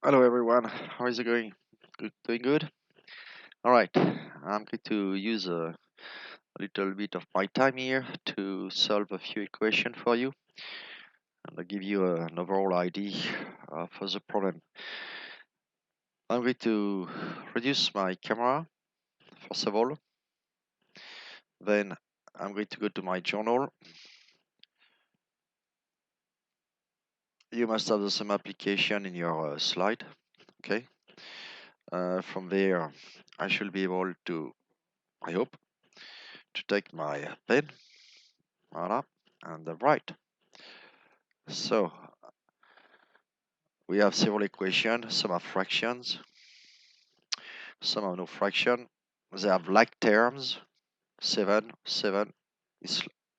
Hello everyone, how is it going? Good, doing good? Alright, I'm going to use a little bit of my time here to solve a few equations for you and I'll give you an overall idea for the problem. I'm going to reduce my camera first of all, then I'm going to go to my journal. You must have the same application in your slide, okay? From there, I should be able to, I hope, to take my pen, voila, and write. So we have several equations, some are fractions, some are no fraction. They have like terms, 7, 7,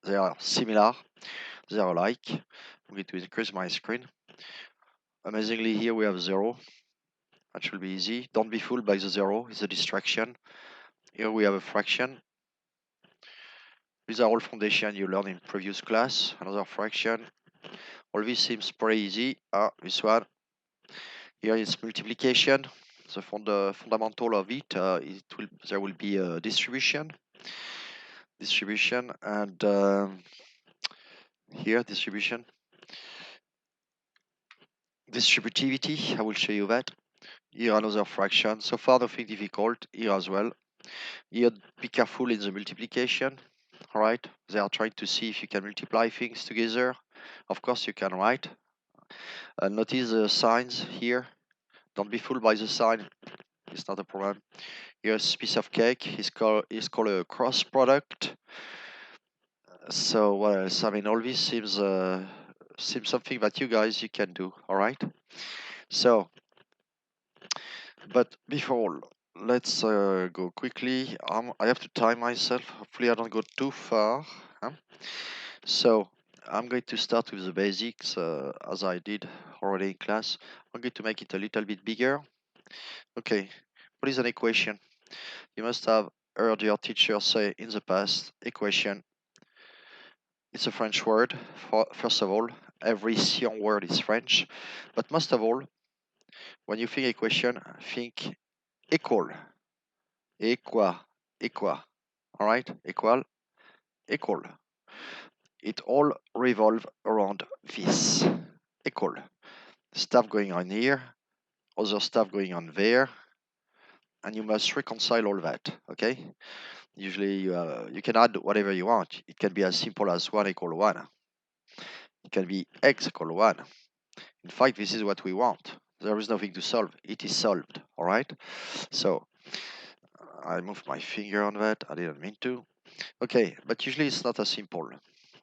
they are similar, they are alike. I'm going to increase my screen. Amazingly, here we have 0. That should be easy. Don't be fooled by the 0, it's a distraction. Here we have a fraction. These are all foundation you learned in previous class. Another fraction. All this seems pretty easy. This one. Here is multiplication. The fundamental of it, there will be a distribution, and here distribution, distributivity. I will show you that. Here another fraction. So far nothing difficult. Here as well. Here be careful in the multiplication. All right. They are trying to see if you can multiply things together. Of course you can, right? Notice the signs here. Don't be fooled by the sign. It's not a problem. Here's a piece of cake. It's called a cross product. So what else? I mean, all this seems something that you can do. All right. So, but before, let's go quickly. I have to time myself. Hopefully, I don't go too far. Huh? So I'm going to start with the basics as I did already in class. I'm going to make it a little bit bigger. Okay. What is an equation? You must have heard your teacher say in the past, equation. It's a French word. First of all, every Sion word is French. But most of all, when you think equation, think equal. Equa. Equa. Alright? Equal. Equal. It all revolves around this. Equal. Stuff going on here, other stuff going on there, and you must reconcile all that. Okay? Usually you can add whatever you want. It can be as simple as 1 equal 1. It can be x equal 1. In fact, this is what we want. There is nothing to solve. It is solved. All right. So I moved my finger on that. I didn't mean to. Okay, but usually it's not as simple.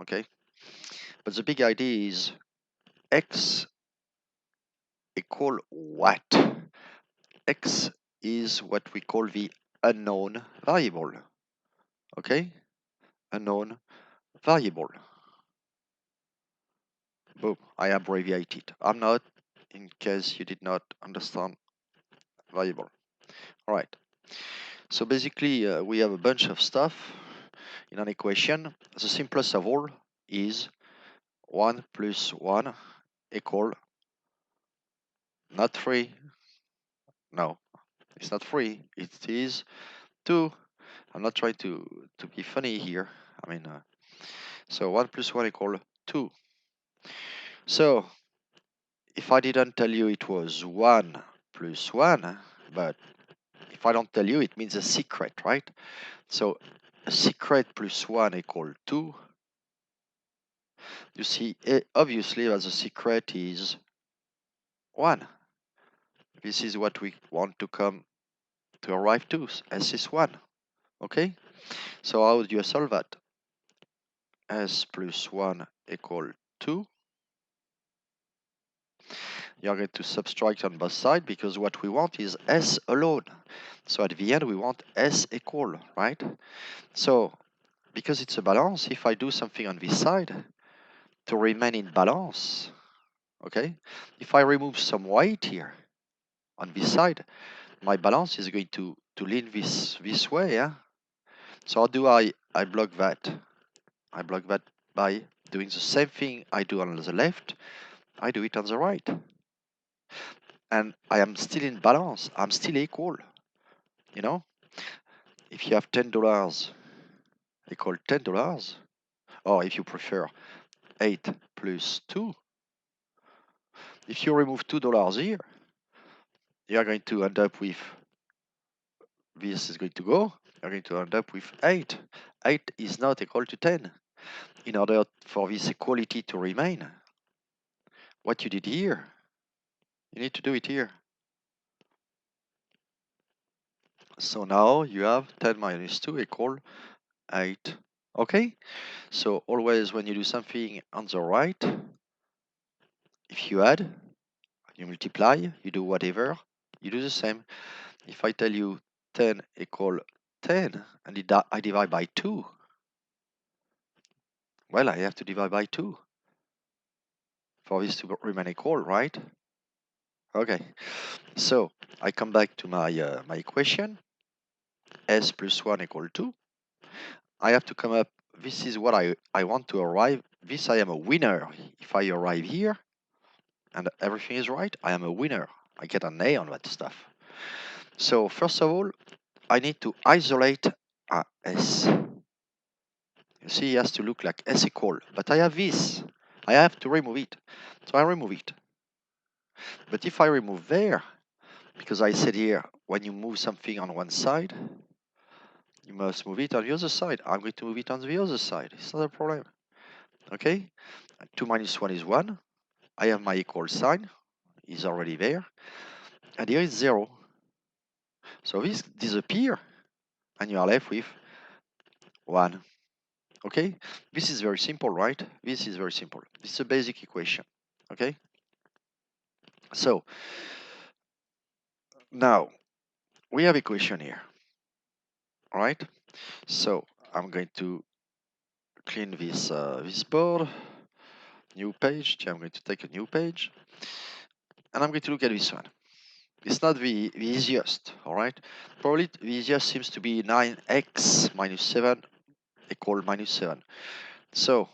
Okay. But the big idea is x equal what? X is what we call the unknown variable. Okay. Unknown variable. Boom. I abbreviate it. I'm not, in case you did not understand, variable. All right. So basically, we have a bunch of stuff in an equation. The simplest of all is 1 plus 1 equal not 3. No, it's not 3. It is 2. I'm not trying to be funny here. I mean, so 1 plus 1 equal 2. So if I didn't tell you it was 1 plus 1, but if I don't tell you, it means a secret, right? So a secret plus 1 equal 2. You see, obviously, as a secret is 1. This is what we want to come to arrive to, S is 1. Okay? So how do you solve that? S plus 1 equal 2. You're going to subtract on both sides because what we want is S alone. So at the end, we want S equal, right? So because it's a balance, if I do something on this side to remain in balance, okay? If I remove some weight here on this side, my balance is going to lean this way, yeah? So how do I block that? I block that by doing the same thing I do on the left, I do it on the right. and I am still in balance. I'm still equal. You know, if you have $10 equal $10, or if you prefer 8 plus 2, if you remove $2 here, you are going to end up with, this is going to go, you're going to end up with 8. 8 is not equal to 10. In order for this equality to remain, what you did here, you need to do it here. So now you have 10 minus 2 equal 8. Okay? So always when you do something on the right, if you add, you multiply, you do whatever, you do the same. If I tell you 10 equal 10 and I divide by 2, well, I have to divide by 2 for this to remain equal, right? Okay, so I come back to my equation, s plus 1 equal 2. I have to come up, this is what I want to arrive, this I am a winner. If I arrive here and everything is right, I am a winner. I get an A on that stuff. So first of all, I need to isolate S. You see, it has to look like S equal, but I have this. I have to remove it. So I remove it. But if I remove there, because I said here, when you move something on one side, you must move it on the other side. I'm going to move it on the other side. It's not a problem. Okay? 2 minus 1 is 1. I have my equal sign. Is already there. And here is 0. So this disappear, and you are left with 1. Okay? This is very simple, right? This is very simple. This is a basic equation. Okay? So, now, we have equation here. Alright? So, I'm going to clean this board. New page. I'm going to take a new page. And I'm going to look at this one. It's not the easiest, alright? Probably the easiest seems to be 9x minus 7 equal minus 7. So,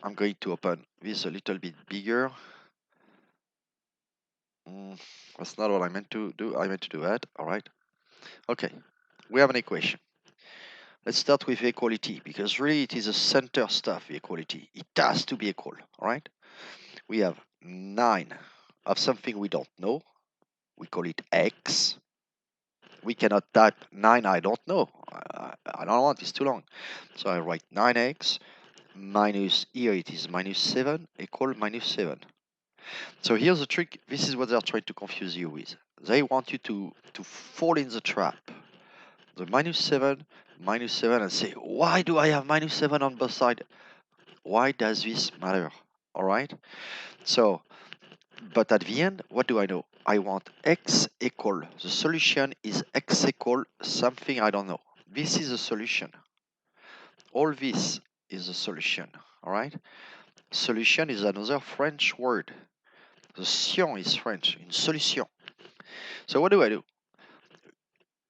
I'm going to open this a little bit bigger. That's not what I meant to do. I meant to do that, alright? Okay, we have an equation. Let's start with equality, because really it is a center stuff, the equality. It has to be equal, alright? We have 9 of something we don't know. We call it x. We cannot type 9 I don't know. I don't want, it's too long. So I write 9x minus, here it is minus 7 equal minus 7. So here's the trick. This is what they're trying to confuse you with. They want you to fall in the trap. The minus 7, and say, why do I have minus 7 on both sides? Why does this matter? All right. So, but at the end, what do I know? I want x equal. The solution is x equal something I don't know. This is a solution. All this is a solution. All right. Solution is another French word. The sion is French, in solution. So what do?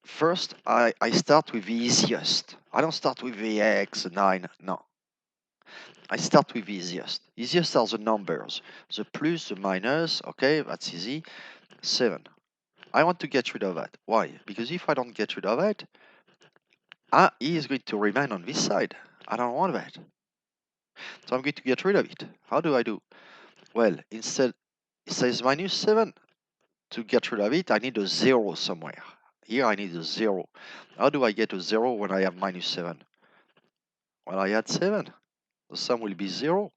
First, I start with the easiest. I don't start with the x, 9, no. I start with the easiest. Easiest are the numbers. The plus, the minus, okay, that's easy. 7. I want to get rid of that. Why? Because if I don't get rid of it, E is going to remain on this side. I don't want that. So I'm going to get rid of it. How do I do? Well, instead, it says minus 7. To get rid of it, I need a 0 somewhere. Here I need a 0. How do I get a 0 when I have minus 7? Well, I add 7. The sum will be 0.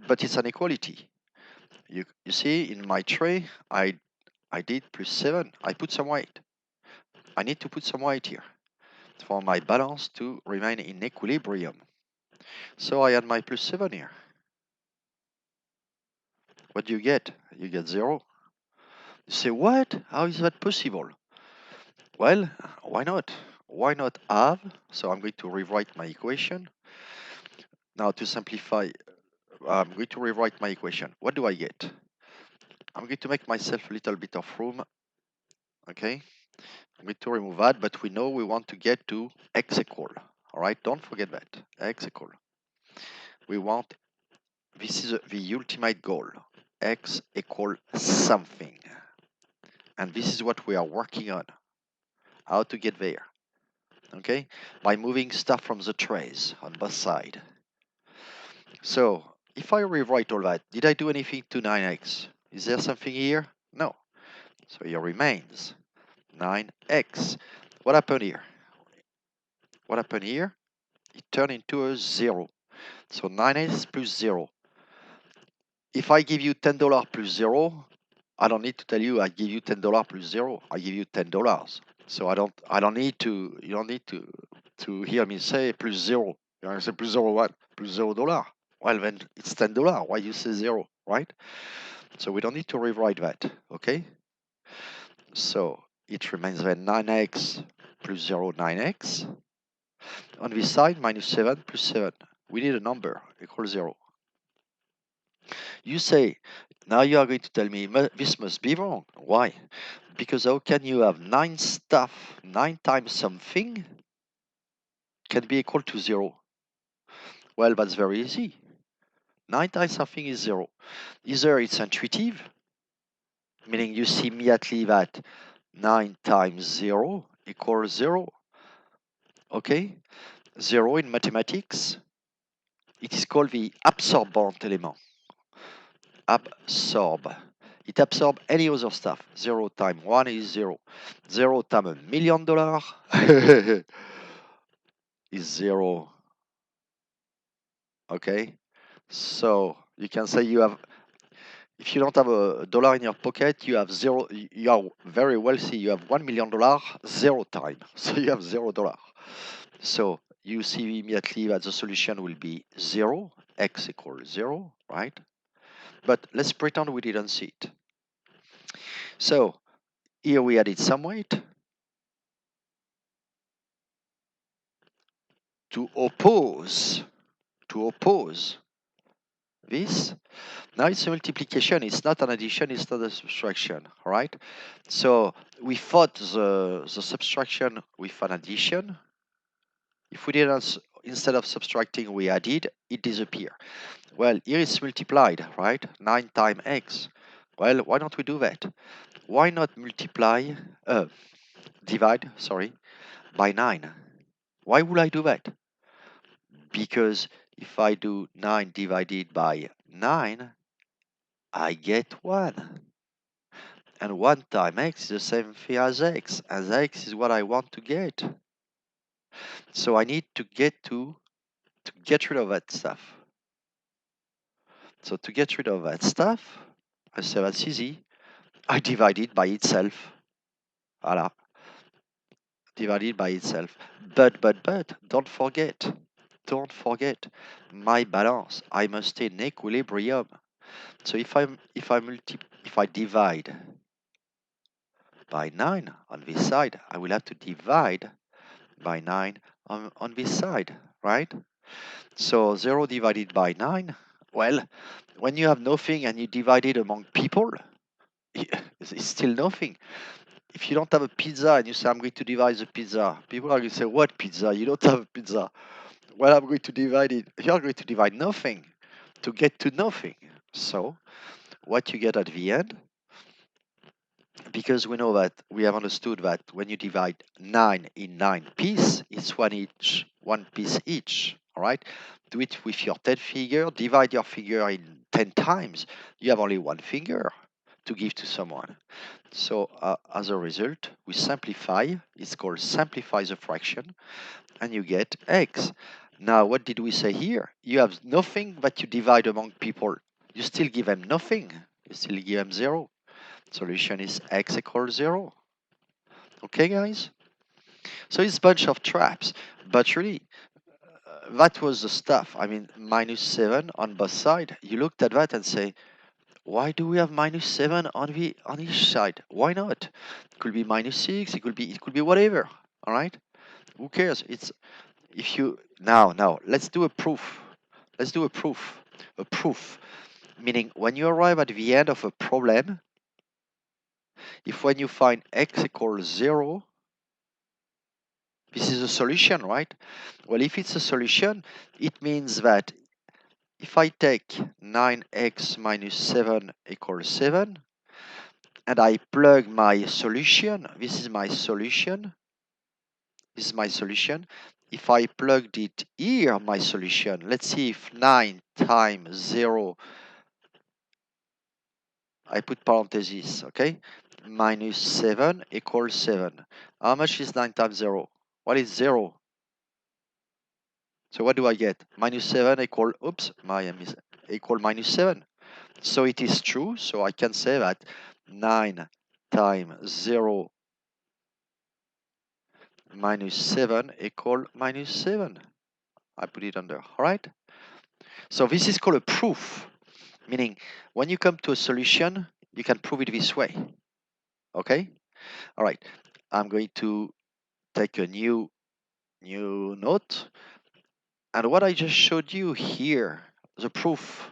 But it's an equality. You see, in my tray, I did plus 7. I put some weight. I need to put some weight here for my balance to remain in equilibrium. So I add my plus 7 here. What do you get? You get 0. You say, what? How is that possible? Well, why not? Why not have? So I'm going to rewrite my equation. Now to simplify, I'm going to rewrite my equation. What do I get? I'm going to make myself a little bit of room. Okay, I'm going to remove that, but we know we want to get to x equal. All right, don't forget that, x equal. We want, this is the ultimate goal. x equal something. And this is what we are working on, how to get there, okay? By moving stuff from the trays on both sides. So if I rewrite all that, did I do anything to 9x? Is there something here? No. So here remains 9x. What happened here? What happened here? It turned into a 0. So 9x plus 0. If I give you $10 plus 0, I don't need to tell you I give you $10 plus 0. I give you $10. So I don't need to, you don't need to hear me say plus 0. You're going to say plus 0 what? Plus $0. Well, then it's $10. Why you say 0, right? So we don't need to rewrite that, okay? So it remains then 9x plus 0, 9x. On this side, minus 7 plus 7. We need a number equals 0. You say, now you are going to tell me this must be wrong. Why? Because how can you have 9 stuff, 9 times something can be equal to 0? Well, that's very easy. 9 times something is 0. Either it's intuitive, meaning you see immediately that 9 times 0 equals 0. Okay? 0 in mathematics, it is called the absorbent element. Absorb. It absorbs any other stuff. 0 times 1 is 0. 0 times $1,000,000 is 0. Okay? So you can say you have, if you don't have a dollar in your pocket, you have 0. You are very wealthy. You have $1,000,000 0 time. So you have $0. So you see immediately that the solution will be 0. X equals 0, right? But let's pretend we didn't see it. So here we added some weight to oppose this. Now it's a multiplication, it's not an addition, it's not a subtraction, right? So we fought the subtraction with an addition. If we didn't, instead of subtracting, we added, it disappeared. Well, here it's multiplied, right? 9 times x. Well, why don't we do that? Why not divide, sorry, by 9? Why would I do that? Because if I do 9 divided by 9, I get 1. And 1 times x is the same thing as x, and x is what I want to get. So I need to get rid of that stuff. So to get rid of that stuff, I say that's easy. I divide it by itself. Voila. Divide it by itself. But, don't forget, my balance. I must stay in equilibrium. So if I divide by 9 on this side, I will have to divide by 9 on this side, right? So 0 divided by 9, well, when you have nothing and you divide it among people, it's still nothing. If you don't have a pizza and you say, I'm going to divide the pizza, people are going to say, what pizza? You don't have a pizza. Well, I'm going to divide it. You're going to divide nothing to get to nothing. So what you get at the end, because we know that we have understood that when you divide 9 in 9 pieces, it's one piece each. All right, do it with your 10 finger, divide your finger in 10 times. You have only one finger to give to someone. So as a result, we simplify. It's called simplify the fraction, and you get x. Now, what did we say here? You have nothing that you divide among people. You still give them nothing. You still give them 0. Solution is x equals 0. Okay, guys? So it's a bunch of traps, but really, that was the stuff. I mean, minus 7 on both sides. You looked at that and say, why do we have minus 7 on each side? Why not? It could be minus 6. It could be whatever. All right? Who cares? It's if you now let's do a proof. Let's do a proof. A proof, meaning when you arrive at the end of a problem, if when you find x equals 0, this is a solution, right? Well, if it's a solution, it means that if I take 9x minus 7 equals 7, and I plug my solution, this is my solution, this is my solution. If I plugged it here, my solution, let's see if 9 times 0, I put parentheses, okay? Minus 7 equals 7. How much is 9 times 0? What is 0? So what do I get? Minus 7 equal, oops, equal minus 7. So it is true. So I can say that 9 times 0 minus 7 equal minus 7. I put it under, all right? So this is called a proof, meaning when you come to a solution, you can prove it this way, okay? All right, I'm going to take a new note. And what I just showed you here, the proof,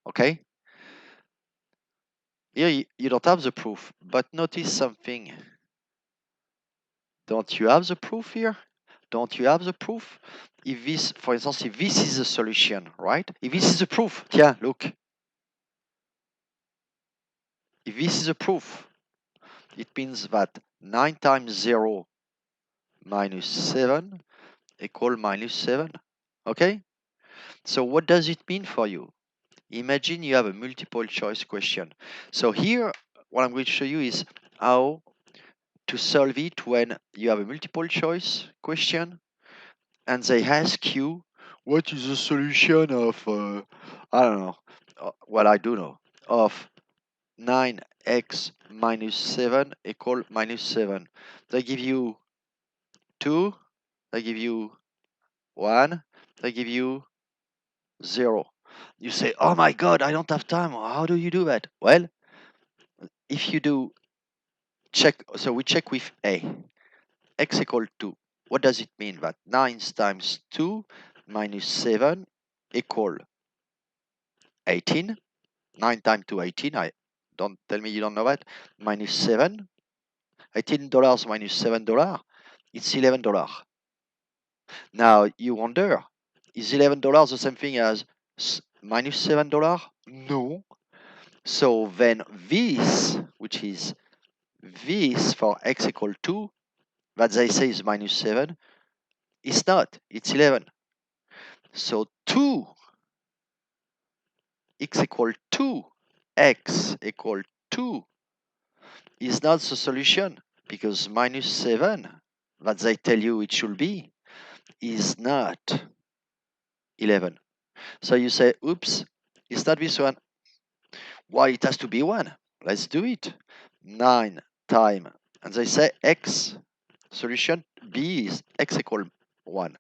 okay? Here you don't have the proof, but notice something. Don't you have the proof here? Don't you have the proof? If this, for instance, if this is the solution, right? If this is the proof, tiens, look. If this is a proof, it means that 9 times 0 minus 7 equal minus 7, okay? So what does it mean for you? Imagine you have a multiple choice question. So here, what I'm going to show you is how to solve it when you have a multiple choice question and they ask you, what is the solution of, I don't know, what I do know, of 9x minus 7 equal minus 7. They give you 2, they give you 1, they give you 0. You say, oh my God, I don't have time. How do you do that? Well, if you do check, so we check with A, x equal 2. What does it mean? That 9 times 2 minus 7 equal 18. 9 times 2, 18. Don't tell me you don't know that. Minus 7. $18 minus $7. It's $11. Now you wonder, is $11 the same thing as minus $7? No. So then this, which is this for x equal 2, that they say is minus 7, is not. It's 11. So 2 x equal 2, x equal 2 is not the solution because minus 7 that they tell you it should be is not 11. So you say, oops, it's not this one. Why it has to be 1? Let's do it. 9 times, and they say x, solution B is x equal 1.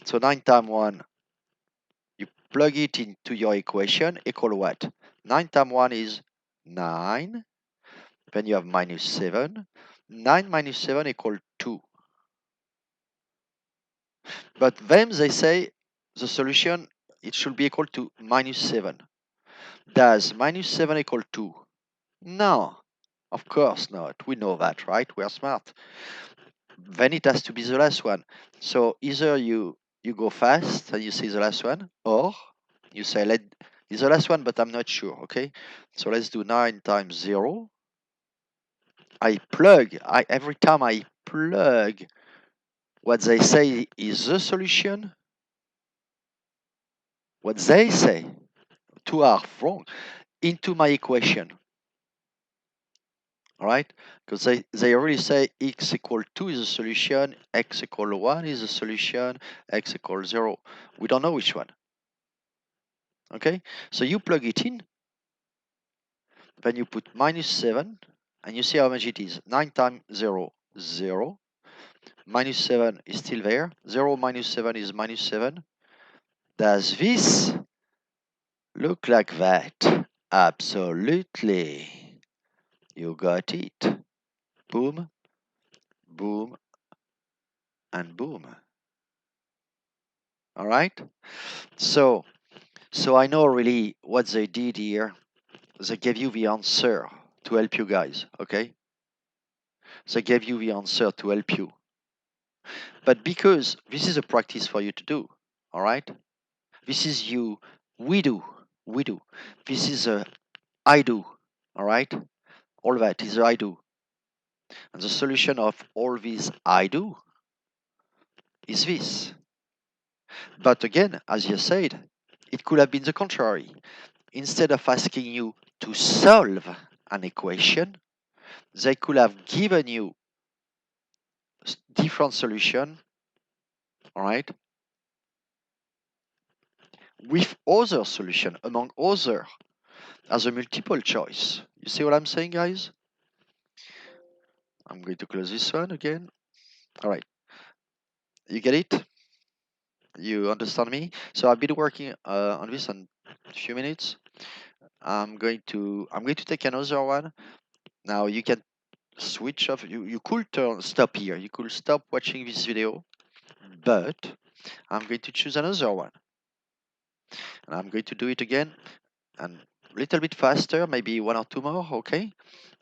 So 9 times 1, you plug it into your equation, equal what? 9 times 1 is 9. Then you have minus 7. 9 minus 7 equal 2. But then they say the solution, it should be equal to minus 7. Does minus 7 equal 2? No, of course not. We know that, right? We are smart. Then it has to be the last one. So either you go fast and you say the last one, or you say it's the last one, but I'm not sure, okay? So let's do 9 times 0. Every time I plug what they say is the solution, what they say, 2 are wrong, into my equation. All right, because they already say x equal 2 is a solution, x equal 1 is a solution, x equal 0. We don't know which one. Okay, so you plug it in, then you put minus 7, and you see how much it is. 9 times 0, 0. Minus 7 is still there. 0 minus 7 is minus 7. Does this look like that? Absolutely. You got it. Boom, boom, and boom. All right? So I know really what they did here. They gave you the answer to help you guys, okay? They gave you the answer to help you. But because this is a practice for you to do, all right? This is you, we do, we do. This is a I do, all right? All that is a I do. And the solution of all these I do is this. But again, as you said, it could have been the contrary. Instead of asking you to solve an equation, they could have given you different solution, all right, with other solution among other as a multiple choice. You see what I'm saying, guys? I'm going to close this one again. All right, you get it? You understand me? So I've been working on this in a few minutes. I'm going to take another one. Now you can switch off. You could stop here. You could stop watching this video, but I'm going to choose another one, and I'm going to do it again and a little bit faster, maybe one or two more. Okay,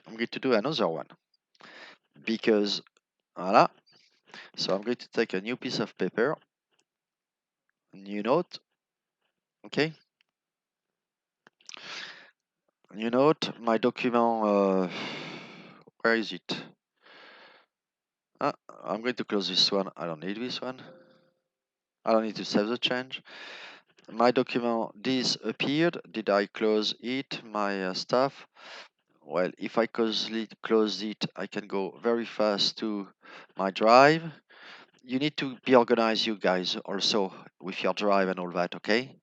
I'm going to do another one because voila. So I'm going to take a new piece of paper, new note. Okay, new note. My document. Where is it? Ah, I'm going to close this one. I don't need this one. I don't need to save the change. My document disappeared. Did I close it? My stuff. Well, if I close it, I can go very fast to my drive. You need to be organized, you guys, also with your drive and all that, okay?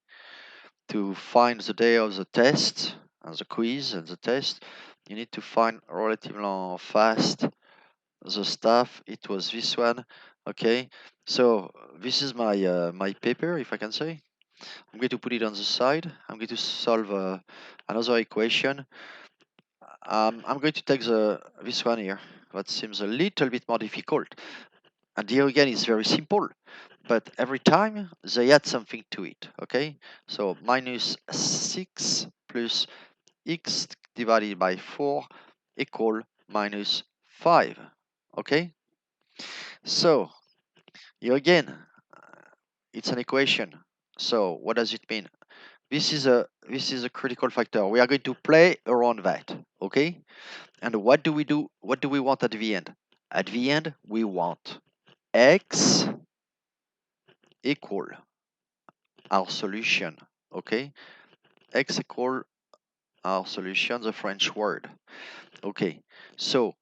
To find the day of the test and the quiz and the test, you need to find relatively fast the stuff. It was this one, okay? So this is my paper, if I can say. I'm going to put it on the side. I'm going to solve another equation. I'm going to take this one here. That seems a little bit more difficult. And here again, it's very simple. But every time they add something to it, okay? So minus 6 plus x divided by 4 equal minus 5, okay? So here again, it's an equation. So what does it mean? This is a critical factor. We are going to play around that, okay? And what do we do? What do we want at the end? At the end, we want x equal our solution, okay? X equal our solution, the French word. Okay, so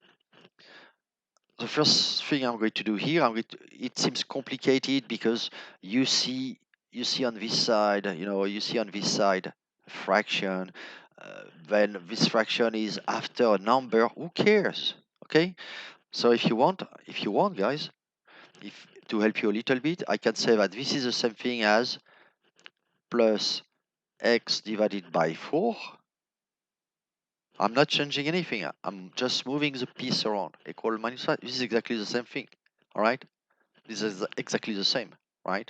the first thing I'm going to do here, it seems complicated because you see you see on this side, you see on this side a fraction, then this fraction is after a number. Who cares? Okay, so if you want, guys, if to help you a little bit, I can say that this is the same thing as plus x divided by 4. I'm not changing anything. I'm just moving the piece around. Equal minus 5. This is exactly the same thing. All right. This is exactly the same, right?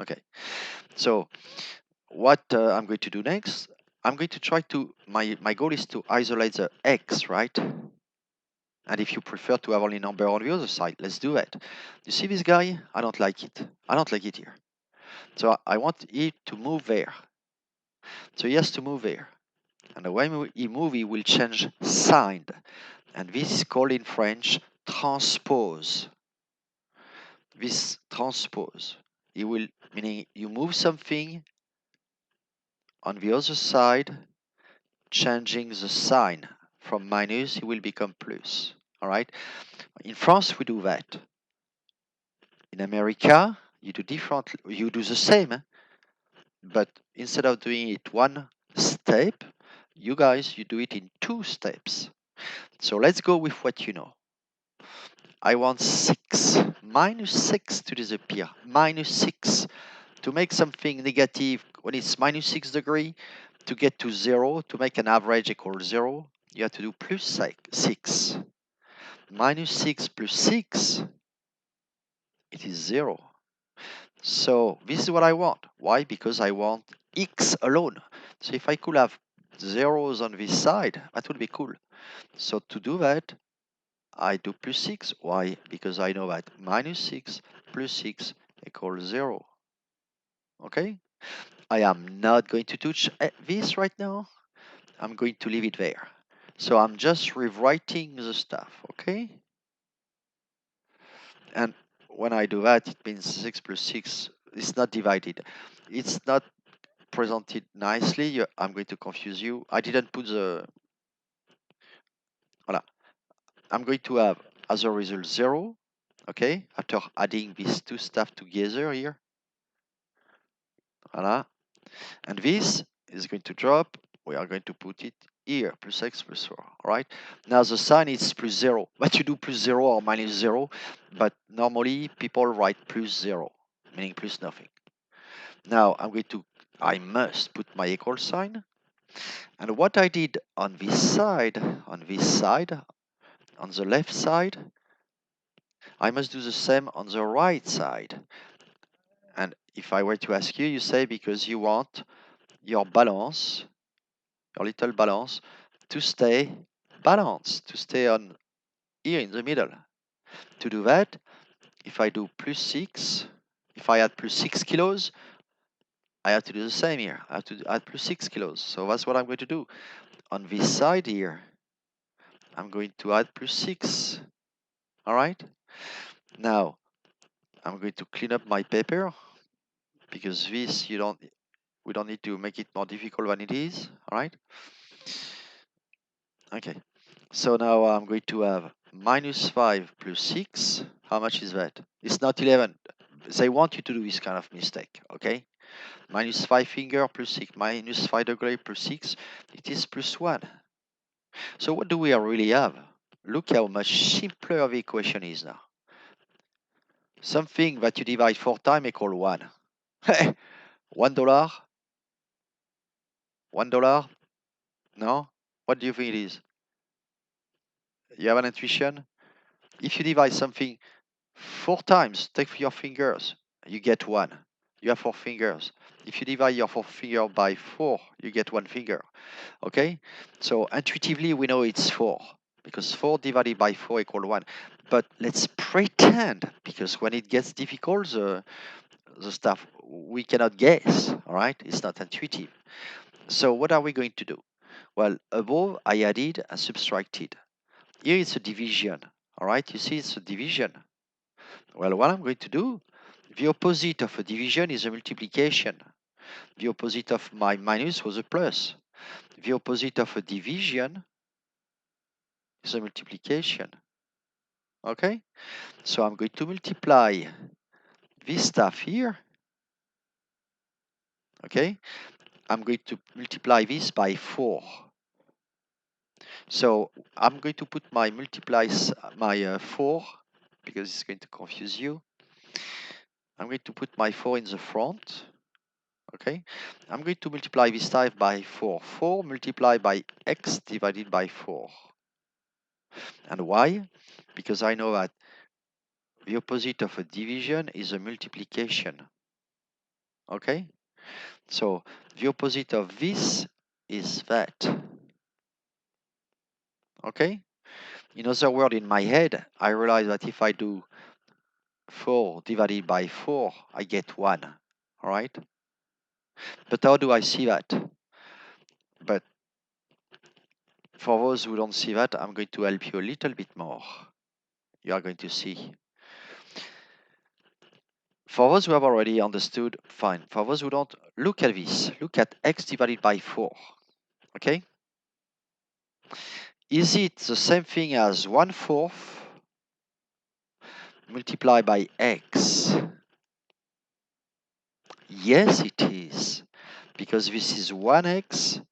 Okay. So what I'm going to do next, I'm going to try to, my goal is to isolate the x, right? And if you prefer to have only number on the other side, let's do it. You see this guy? I don't like it. I don't like it here. So I want it to move there. So he has to move there. And the way he moves, he will change sign. And this is called in French transpose. This transpose. You will, meaning you move something on the other side, changing the sign from minus, it will become plus. All right. In France, we do that. In America, you do different. You do the same, but instead of doing it one step, you guys, you do it in 2 steps. So let's go with what you know. I want 6. Minus 6 to disappear. Minus 6 to make something negative when it's minus 6 degree. To get to 0, to make an average equal 0, you have to do plus 6. Minus 6 plus 6, it is 0. So this is what I want. Why? Because I want x alone. So if I could have zeros on this side, that would be cool. So to do that, I do plus 6. Why? Because I know that minus 6 plus 6 equals 0. Okay? I am not going to touch this right now. I'm going to leave it there. So I'm just rewriting the stuff, okay? And when I do that, it means 6 plus 6 is not divided. It's not presented nicely. I'm going to confuse you. I didn't put the... Voilà. I'm going to have, as a result, 0, okay? After adding these two stuff together here. Voilà. And this is going to drop. We are going to put it here, plus x plus 4, all right? Now the sign is plus 0, but you do plus 0 or minus 0, but normally people write plus 0, meaning plus nothing. Now I must put my equal sign. And what I did on this side, on the left side, I must do the same on the right side. And if I were to ask you, you say because you want your balance, your little balance, to stay balanced, to stay on here in the middle. To do that, if I do plus 6, if I add plus 6 kilos, I have to do the same here. I have to add plus 6 kilos. So that's what I'm going to do. On this side here, I'm going to add plus 6. All right? Now, I'm going to clean up my paper because this we don't need to make it more difficult than it is. All right? Okay. So now I'm going to have minus 5 plus 6. How much is that? It's not 11. They want you to do this kind of mistake, okay? Minus 5 finger plus 6, minus 5 degree plus 6, it is plus 1. So what do we really have? Look how much simpler the equation is now. Something that you divide 4 times equal 1. $1? $1? No? What do you think it is? You have an intuition? If you divide something 4 times, take your fingers, you get 1. You have 4 fingers. If you divide your 4 finger by 4, you get 1 finger. Okay? So intuitively, we know it's 4 because 4 divided by 4 equal 1. But let's pretend, because when it gets difficult, the stuff we cannot guess. All right? It's not intuitive. So what are we going to do? Well, above I added and subtracted. Here it's a division. All right? You see it's a division. Well, what I'm going to do, the opposite of a division is a multiplication. The opposite of my minus was a plus. The opposite of a division is a multiplication. Okay? So I'm going to multiply this stuff here. Okay? I'm going to multiply this by 4. So I'm going to put my 4 because it's going to confuse you. I'm going to put my 4 in the front. Okay, I'm going to multiply this type by 4. 4 multiplied by x divided by 4. And why? Because I know that the opposite of a division is a multiplication. Okay, so the opposite of this is that. Okay, in other words, in my head, I realize that if I do 4 divided by 4, I get 1. All right, but how do I see that? But for those who don't see that, I'm going to help you a little bit more. You are going to see. For those who have already understood, fine. For those who don't, look at this. Look at x divided by 4. Okay? Is it the same thing as 1/4 multiplied by x? Yes, it is. Because this is 1x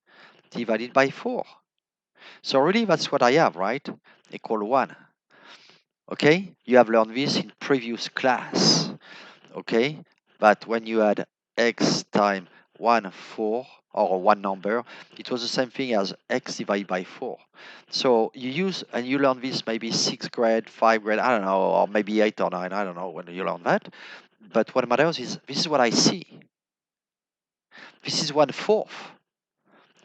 divided by 4. So really, that's what I have, right? Equal 1. Okay? You have learned this in previous class. Okay, but when you add x times 1/4 or one number, it was the same thing as x divided by 4. So you use, and you learn this maybe 6th grade, 5th grade, I don't know, or maybe 8 or 9, I don't know when you learn that. But what matters is, this is what I see. This is 1/4.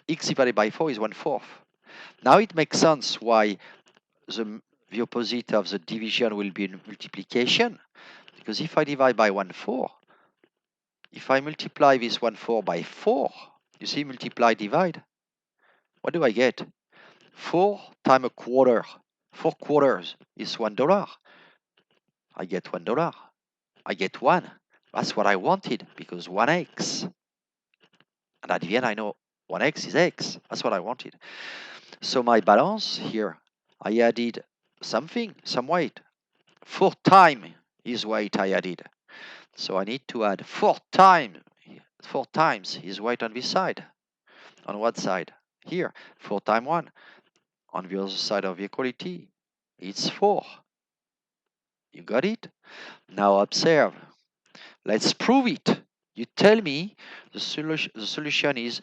X divided by 4 is 1/4. Now it makes sense why the opposite of the division will be multiplication, because if I divide by 1/4, If I multiply this one 4 by 4, you see, multiply, divide, what do I get? 4 times a quarter. 4 quarters is $1. I get $1. I get 1. That's what I wanted, because 1x. And at the end, I know 1x is x. That's what I wanted. So my balance here, I added something, some weight. 4 times his weight I added. So I need to add 4 times his weight on this side. On what side? Here, 4 times 1. On the other side of the equality, it's 4. You got it? Now observe. Let's prove it. You tell me the solution is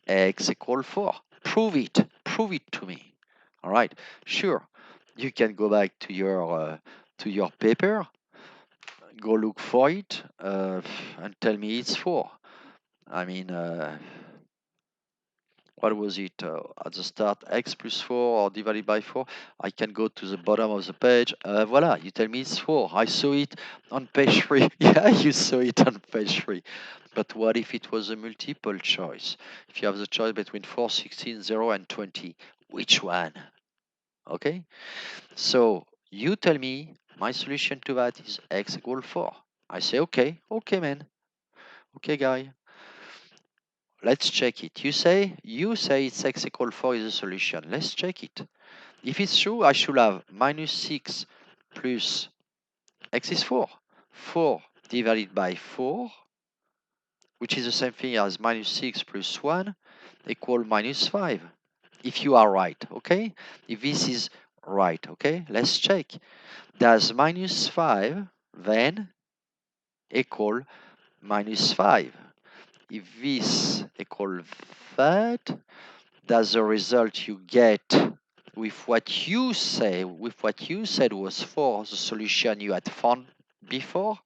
x equal 4. Prove it. Prove it to me. All right. Sure. You can go back to your paper, go look for it, and tell me it's 4. I mean, what was it at the start? X plus 4 or divided by 4. I can go to the bottom of the page. Voila, you tell me it's 4. I saw it on page 3. Yeah, you saw it on page 3. But what if it was a multiple choice? If you have the choice between 4, 16, 0, and 20, which one? Okay, so you tell me my solution to that is x equal 4. I say, okay, man. Okay, guy. Let's check it. You say it's x equal 4 is the solution. Let's check it. If it's true, I should have minus 6 plus x is 4. 4 divided by 4, which is the same thing as minus 6 plus 1 equal minus 5. If you are right, okay? If this is right, okay? Let's check. Does minus 5 then equal minus 5? If this equal that, does the result you get with what you said was 4, the solution you had found before,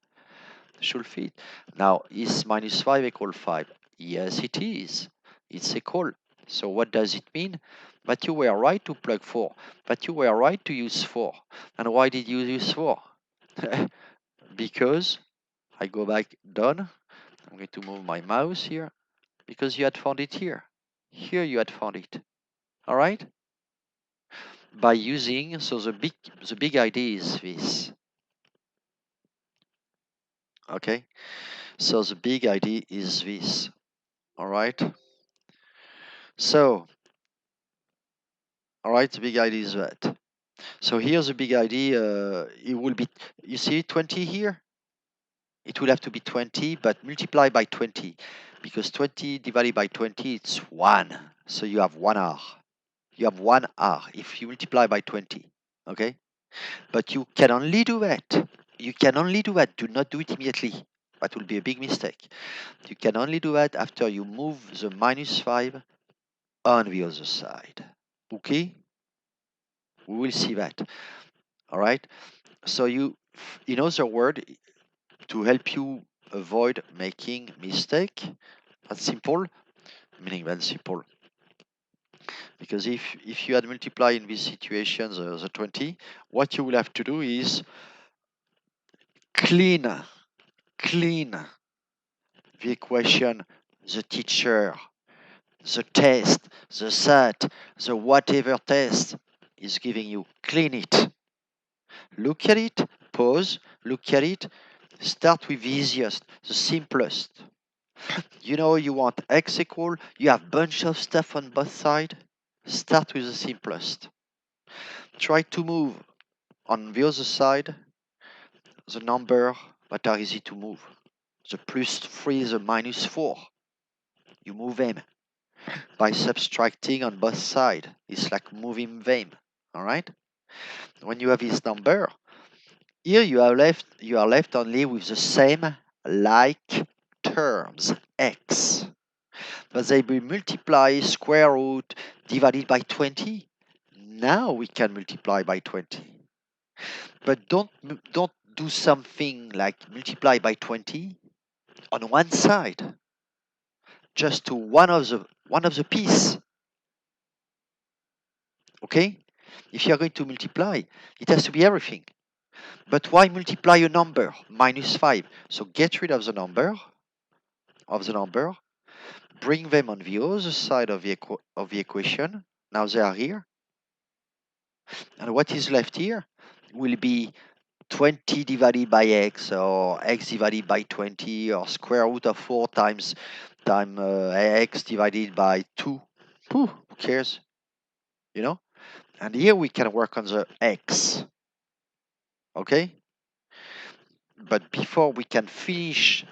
should fit? Now, is minus 5 equal 5? Yes, it is. It's equal. So what does it mean? That you were right to plug 4. That you were right to use 4. And why did you use 4? Because, I go back, done. I'm going to move my mouse here. Because you had found it here. Here you had found it. All right? By using, so the big idea is this. Okay? So the big idea is this. All right? So, all right, the big idea is that. So here's the big idea. It will be, you see 20 here? It will have to be 20, but multiply by 20. Because 20 divided by 20, it's 1. So you have 1 R. You have 1 R if you multiply by 20. Okay? But you can only do that. You can only do that. Do not do it immediately. That will be a big mistake. You can only do that after you move the minus 5 on the other side. Okay? We will see that. All right? So in other words, to help you avoid making mistake, that's simple. Meaning that's simple. Because if you had multiply in this situation the 20, what you will have to do is clean the equation, the teacher, the test, the SAT, the whatever test is giving you. Clean it. Look at it, pause, look at it, start with the easiest, the simplest. You know you want x equal, you have bunch of stuff on both sides. Start with the simplest. Try to move on the other side the number that are easy to move. The plus 3, the minus 4. You move them by subtracting on both sides. It's like moving them. All right? When you have this number, here you are left only with the same like terms, x. But they will multiply square root divided by 20. Now we can multiply by 20. But don't do something like multiply by 20 on one side. Just to one of the piece. Okay? If you are going to multiply, it has to be everything. But why multiply a number? Minus 5. So get rid of the number. of the number, bring them on the other side of the equation. Now they are here. And what is left here will be 20 divided by x, or x divided by 20, or square root of 4 times x divided by 2. Who cares? You know? And here we can work on the x. Okay? But before we can finish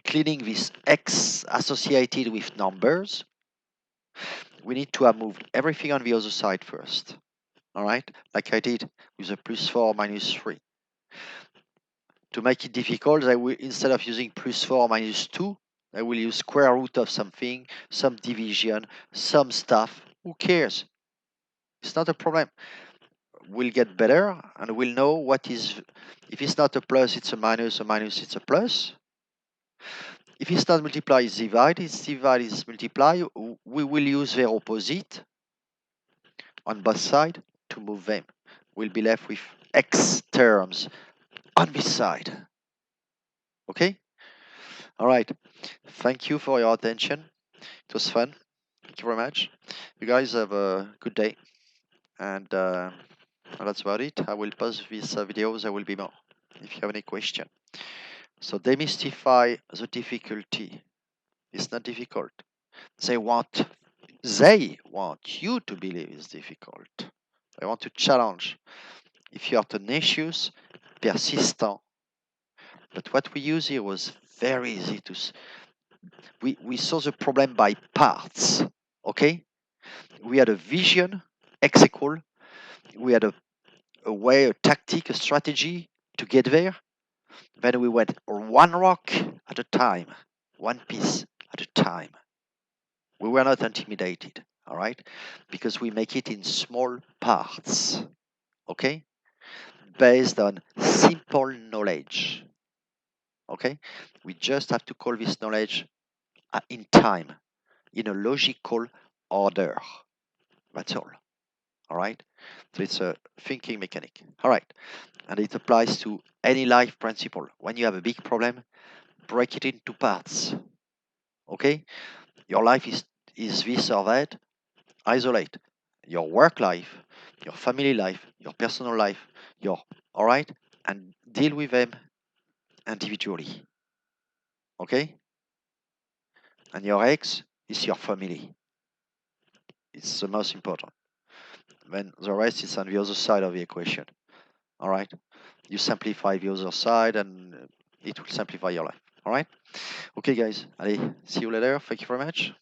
cleaning this x associated with numbers, we need to have moved everything on the other side first. All right? Like I did with the plus 4 minus 3. To make it difficult, I will, instead of using plus 4 minus 2, I will use square root of something, some division, some stuff. Who cares? It's not a problem. We'll get better and we'll know what is, if it's not a plus, it's a minus it's a plus. If it's not multiply, it's divide, it's multiply. We will use their opposite on both sides to move them. We'll be left with x terms on this side. Okay? All right. Thank you for your attention. It was fun. Thank you very much. You guys have a good day. And that's about it. I will pause these videos. There will be more if you have any question. So demystify the difficulty. It's not difficult. They want you to believe it's difficult. They want to challenge. If you are tenacious, persistent. But what we use here was very easy to. We saw the problem by parts. Okay, we had a vision, x equal. We had a way, a tactic, a strategy to get there. Then we went one rock at a time, one piece at a time. We were not intimidated, all right? Because we make it in small parts, okay? Based on simple knowledge, okay? We just have to call this knowledge in time, in a logical order. That's all right? So it's a thinking mechanic, all right? And it applies to any life principle. When you have a big problem, break it into parts, okay? Your life is this or that. Isolate your work life, your family life, your personal life, all right, and deal with them individually. Okay? And your ex is your family. It's the most important. Then the rest is on the other side of the equation. All right? You simplify the other side and it will simplify your life. All right? Okay, guys. Allez, see you later. Thank you very much.